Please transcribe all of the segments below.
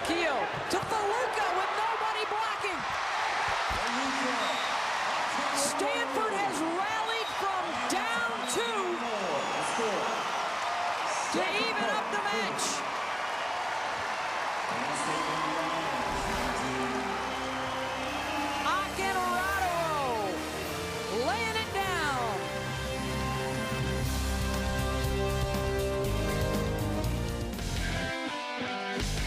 Keogh to Faluca with nobody blocking. Stanford has rallied from down 2 to even up the match. Laying it down.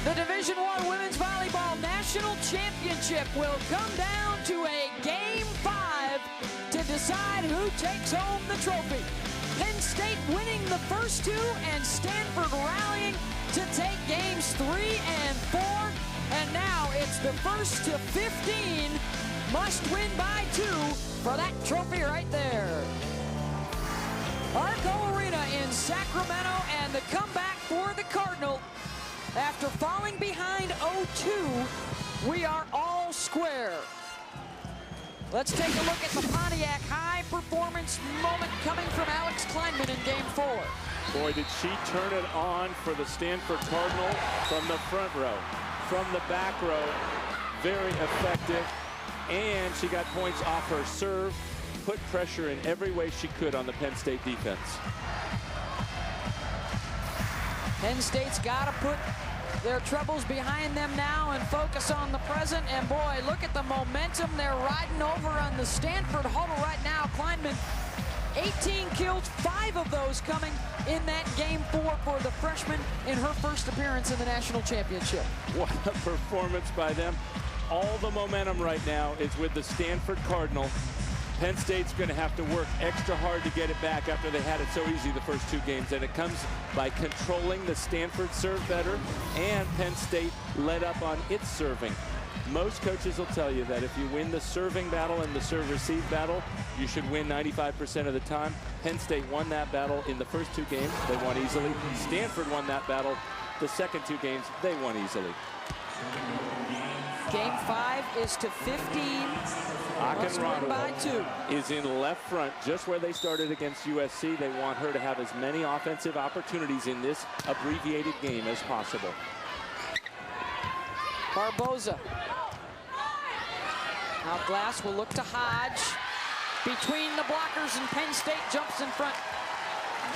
The Division I Women's Volleyball National Championship will come down to a Game 5 to decide who takes home the trophy. Penn State winning the first 2 and Stanford rallying to take games 3 and 4. And now it's the first to 15. Must win by 2 for that trophy right there. Arco Arena in Sacramento, and the comeback for the Cardinal. After falling behind 0-2, we are all square. Let's take a look at the Pontiac high-performance moment coming from Alex Kleinman in Game 4. Boy, did she turn it on for the Stanford Cardinal from the front row. From the back row, very effective. And she got points off her serve, put pressure in every way she could on the Penn State defense. Penn State's got to put their troubles behind them now and focus on the present. And boy, look at the momentum they're riding over on the Stanford huddle right now. Kleinman, 18 kills, 5 of those coming in that Game 4 for the freshman in her first appearance in the national championship. What a performance by them. All the momentum right now is with the Stanford Cardinal. Penn State's going to have to work extra hard to get it back after they had it so easy the first 2 games. And it comes by controlling the Stanford serve better, and Penn State let up on its serving. Most coaches will tell you that if you win the serving battle and the serve-receive battle, you should win 95% of the time. Penn State won that battle in the first 2 games. They won easily. Stanford won that battle the second 2 games. They won easily. Game 5 is to 15. Must win by 2. Is in left front, just where they started against USC. They want her to have as many offensive opportunities in this abbreviated game as possible. Barboza. Now Glass will look to Hodge. Between the blockers, and Penn State jumps in front.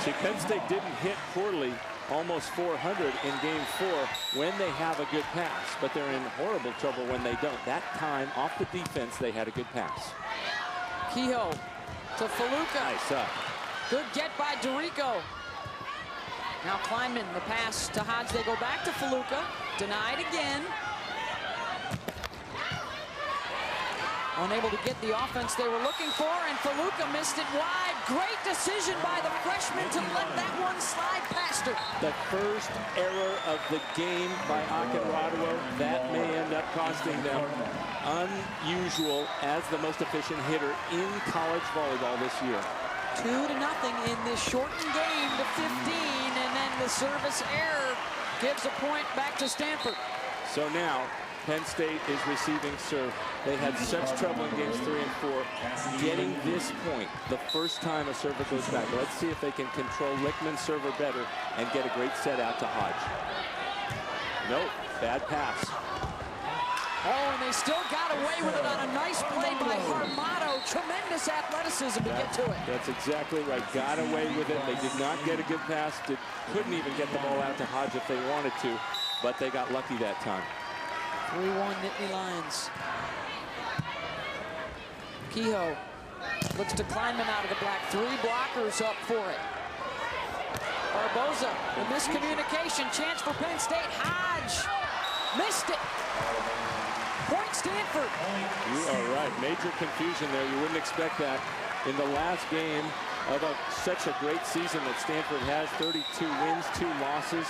See, Penn State didn't hit poorly, almost 400 in Game 4 when they have a good pass, but they're in horrible trouble when they don't. That time, off the defense, they had a good pass. Kehoe to Faluca. Nice up. Good get by Dorico. Now Kleinman, the pass to Hodge. They go back to Faluca. Denied again. Unable to get the offense they were looking for, and Faluca missed it wide. Great decision by the freshman to let that one slide past her. The first error of the game by Akinradewo, that may end up costing them. Unusual as the most efficient hitter in college volleyball this year. 2-0 in this shortened game to 15, and then the service error gives a point back to Stanford. So now, Penn State is receiving serve. They had such trouble in games 3 and 4 getting this point the first time a server goes back. Let's see if they can control Lichtman's server better and get a great set out to Hodge. Nope, bad pass. Oh, and they still got away with it on a nice play by Armato. Tremendous athleticism to get to it. That's exactly right. Got away with it. They did not get a good pass. Couldn't even get the ball out to Hodge if they wanted to, but they got lucky that time. 3-1 Nittany Lions. Kehoe looks to Kleinman out of the black. 3 blockers up for it. Barboza, the miscommunication. Chance for Penn State. Hodge missed it. Point Stanford. You are right. Major confusion there. You wouldn't expect that in the last game of such a great season that Stanford has. 32 wins, 2 losses.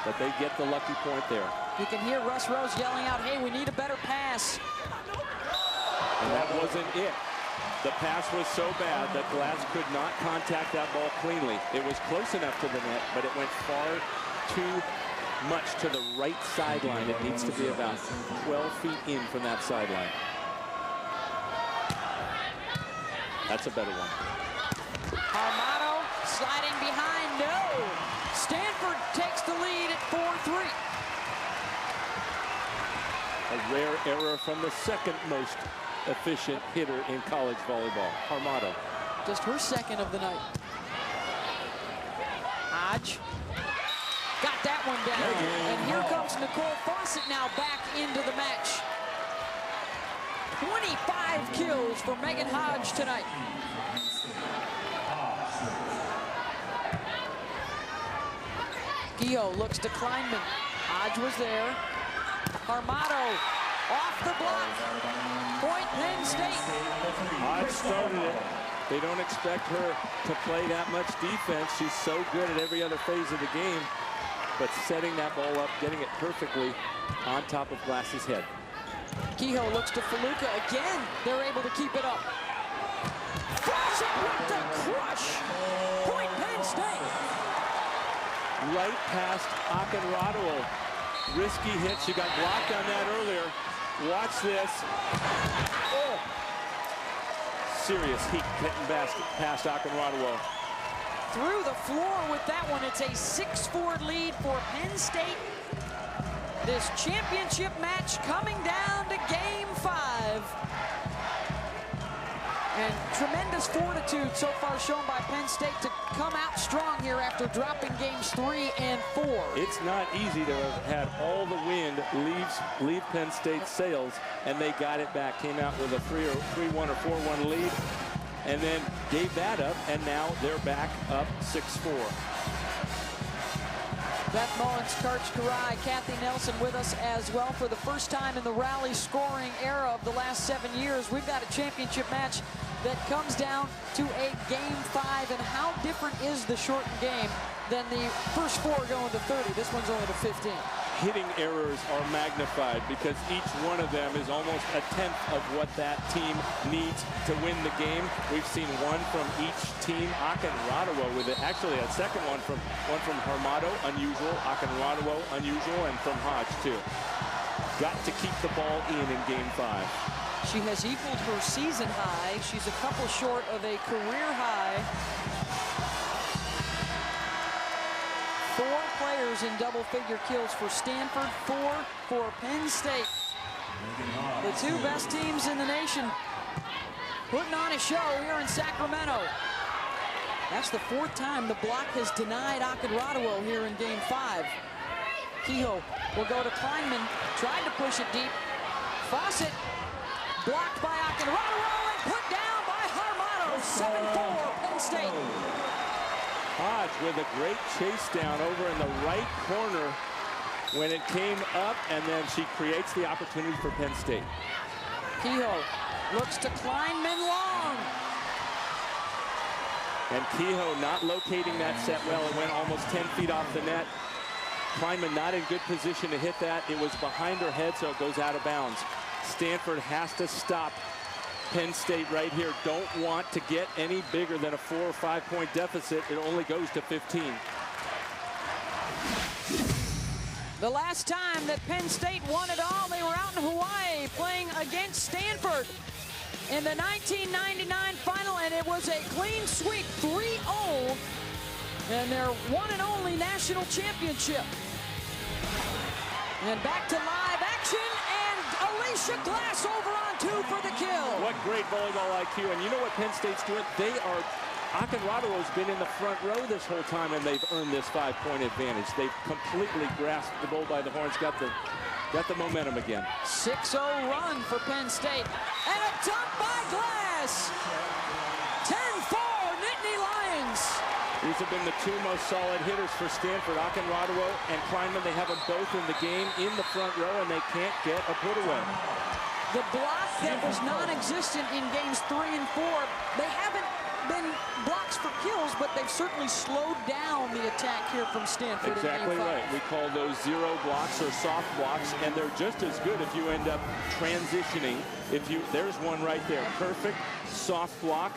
But they get the lucky point there. You can hear Russ Rose yelling out, hey, we need a better pass. And that wasn't it. The pass was so bad that Glass could not contact that ball cleanly. It was close enough to the net, but it went far too much to the right sideline. It needs to be about 12 feet in from that sideline. That's a better one. Armato sliding behind, no. Stanford takes the lead at 4-3. A rare error from the second most efficient hitter in college volleyball, Armato. Just her second of the night. Hodge got that one down. And here comes Nicole Fawcett now back into the match. 25 kills for Megan Hodge tonight. Kehoe looks to Kleinman. Hodge was there. Armato off the block. Point Penn State. Hodge started it. They don't expect her to play that much defense. She's so good at every other phase of the game. But setting that ball up, getting it perfectly on top of Glass's head. Kehoe looks to Faluka again. They're able to keep it up. Fawcett with the crush. Point Penn State. Right past Akinrado. Risky hit. She got blocked on that earlier. Watch this. Oh. Serious heat getting past Akinrado. Through the floor with that one. It's a 6-4 lead for Penn State. This championship match coming down to game 5. And tremendous fortitude so far shown by Penn State to come out strong here after dropping games 3 and 4. It's not easy to have had all the wind leave Penn State's sails, and they got it back. Came out with a 3-1 or 4-1 lead, and then gave that up, and now they're back up 6-4. Beth Mullins, Karch Karai, Kathy Nelson with us as well. For the first time in the rally scoring era of the last 7 years, we've got a championship match that comes down to a game 5. And how different is the shortened game than the first 4 going to 30? This one's only to 15. Hitting errors are magnified because each one of them is almost a tenth of what that team needs to win the game. We've seen one from each team. Akinrado with it. Actually, a second one from Armato, unusual. Akinrado, unusual, and from Hodge too. Got to keep the ball in game 5. She has equaled her season high. She's a couple short of a career high. 4 players in double-figure kills for Stanford, 4 for Penn State. The 2 best teams in the nation putting on a show here in Sacramento. That's the 4th time the block has denied Akinrado here in game 5. Kehoe will go to Kleinman, tried to push it deep. Fawcett blocked by Akinrado and put down by Armato. 7-4 Penn State. Hodge with a great chase down over in the right corner when it came up, and then she creates the opportunity for Penn State. Kehoe looks to Kleinman long. And Kehoe not locating that set well. It went almost 10 feet off the net. Kleinman not in good position to hit that. It was behind her head, so it goes out of bounds. Stanford has to stop Penn State right here. Don't want to get any bigger than a 4 or 5 point deficit. It only goes to 15. The last time that Penn State won it all, they were out in Hawaii playing against Stanford in the 1999 final, and it was a clean sweep, 3-0, and their one and only national championship. And back to live action, and Alicia Glass over on 2 for the kill. What great volleyball IQ. And you know what Penn State's doing? Akinrado's been in the front row this whole time, and they've earned this 5-point advantage. They've completely grasped the bull by the horns, got the momentum again. 6-0 run for Penn State. And a dunk by Glass. 10-4 Nittany Lions. These have been the 2 most solid hitters for Stanford, Akinrado and Kleinman. They have them both in the game in the front row, and they can't get a put away. The block that was non-existent in games 3 and 4, they haven't been blocks for kills, but they've certainly slowed down the attack here from Stanford. Exactly right. We call those 0 blocks or soft blocks, and they're just as good if you end up transitioning. There's one right there. Perfect soft block.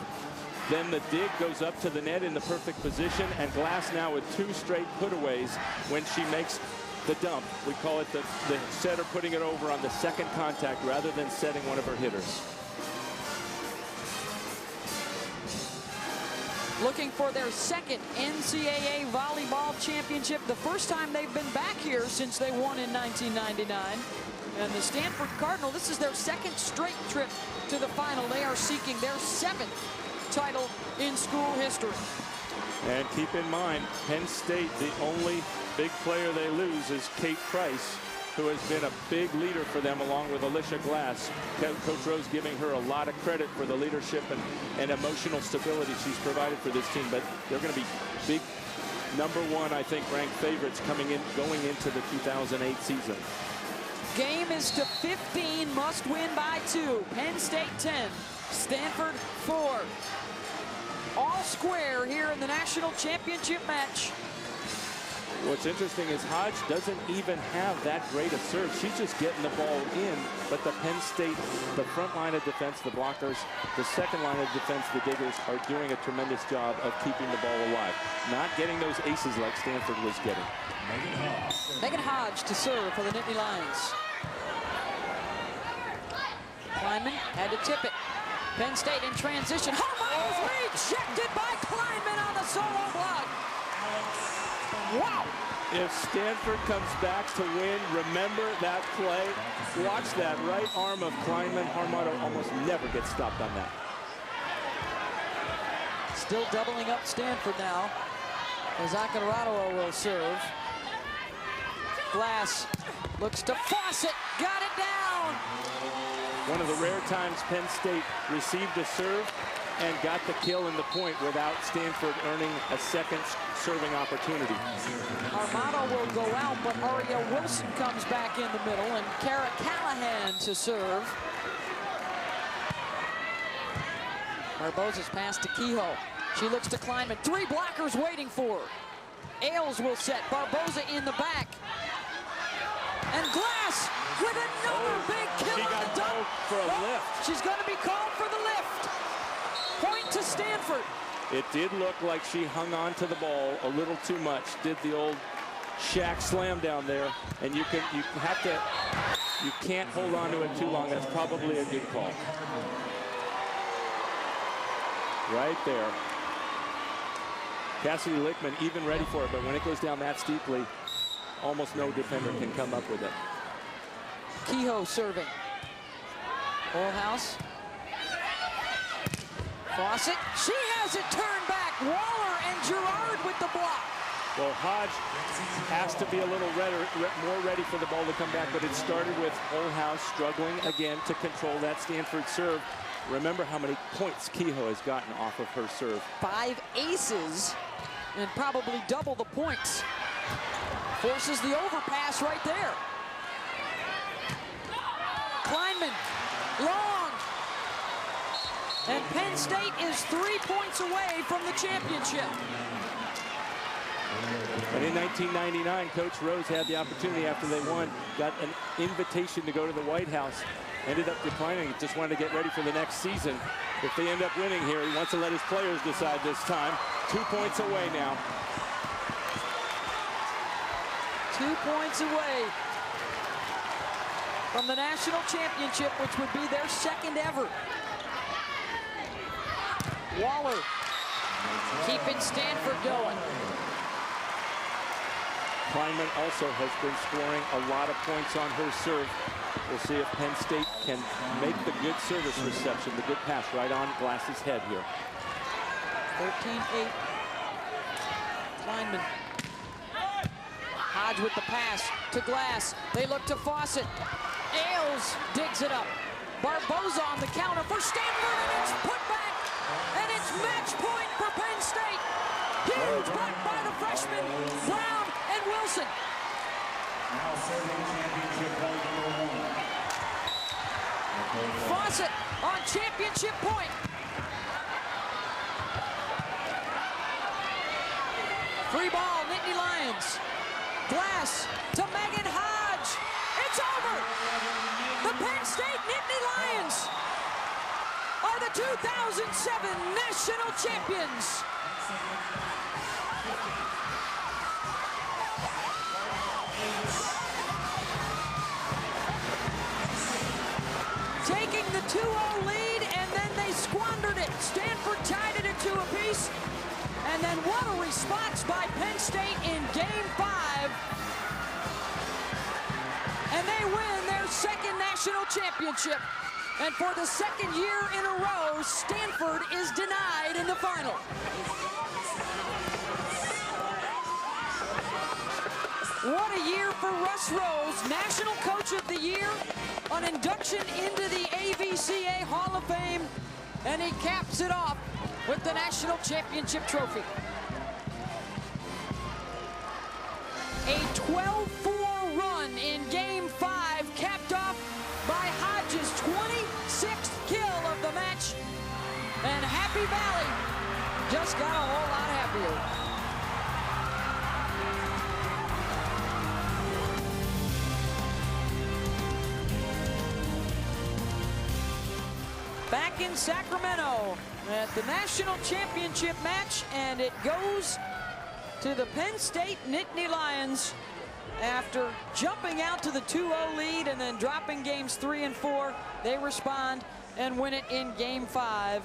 Then the dig goes up to the net in the perfect position, and Glass now with 2 straight putaways when she makes the dump. We call it the setter putting it over on the second contact rather than setting one of her hitters. looking for their second NCAA volleyball championship. The first time they've been back here since they won in 1999. And the Stanford Cardinal, this is their second straight trip to the final. They are seeking their 7th title in school history. And keep in mind, Penn State, the only big player they lose is Kate Price, who has been a big leader for them along with Alicia Glass. Coach Rose giving her a lot of credit for the leadership and emotional stability she's provided for this team. But they're going to be big #1, I think, ranked favorites going into the 2008 season. Game is to 15, must win by 2. Penn State 10, Stanford 4. All square here in the national championship match. What's interesting is Hodge doesn't even have that great a serve. She's just getting the ball in, but the Penn State, the front line of defense, the blockers, the second line of defense, the diggers, are doing a tremendous job of keeping the ball alive. Not getting those aces like Stanford was getting. Megan Hodge to serve for the Nittany Lions. Kleinman had to tip it. Penn State in transition. Almost rejected by Kleinman on the solo block. Wow. If Stanford comes back to win, remember that play. Watch that right arm of Kleinman. Armato almost never gets stopped on that. Still doubling up Stanford now. As Acarado will serve. Glass looks to Fawcett. Got it down. One of the rare times Penn State received a serve and got the kill in the point without Stanford earning a second serving opportunity. Armato will go out, but Aria Wilson comes back in the middle, and Kara Callahan to serve. Barboza's pass to Kehoe. She looks to Kleinman. 3 blockers waiting for her. Ailes will set. Barboza in the back. And Glass with another big kill. She got called for a lift. She's going to be called for the lift. Point to Stanford. It did look like she hung on to the ball a little too much. Did the old Shaq slam down there, and you can't hold on to it too long. That's probably a good call. Right there. Cassidy Lickman even ready for it, but when it goes down that steeply, almost no defender can come up with it. Kehoe serving. Holhouse. Fawcett. She has it turned back. Waller and Gerard with the block. Well, Hodge has to be a little more ready for the ball to come back, but it started with Holhouse struggling again to control that Stanford serve. Remember how many points Kehoe has gotten off of her serve. 5 aces and probably double the points. Forces the overpass right there. Kleinman, long. And Penn State is 3 points away from the championship. But in 1999, Coach Rose had the opportunity after they won, got an invitation to go to the White House, ended up declining. He just wanted to get ready for the next season. If they end up winning here, he wants to let his players decide this time. 2 points away now. 2 points away from the national championship, which would be their second ever. Waller keeping Stanford going. Kleinman also has been scoring a lot of points on her serve. We'll see if Penn State can make the good service reception, the good pass right on Glass's head here. 13-8. Kleinman. Hodge with the pass to Glass. They look to Fawcett. Ailes digs it up. Barboza on the counter for Stanford, and it's put back. And it's match point for Penn State. Huge block by the freshmen, Brown and Wilson. Now serving championship point #1. Fawcett on championship point. Free ball, Nittany Lions. Glass to Megan Hodge. It's over. The Penn State Nittany Lions are the 2007 national champions. Taking the 2-0 lead, and then they squandered it. Stanford tied it at 2. 2 apiece. And then what a response by Penn State in Game 5. And they win their second national championship. And for the second year in a row, Stanford is denied in the final. What a year for Russ Rose, National Coach of the Year, an induction into the AVCA Hall of Fame, and he caps it off with the national championship trophy. A 12-4 run in Game 5, capped off by Hodges' 26th kill of the match. And Happy Valley just got a whole lot happier. Back in Sacramento at the national championship match, and it goes to the Penn State Nittany Lions after jumping out to the 2-0 lead and then dropping games 3 and 4. They respond and win it in Game 5.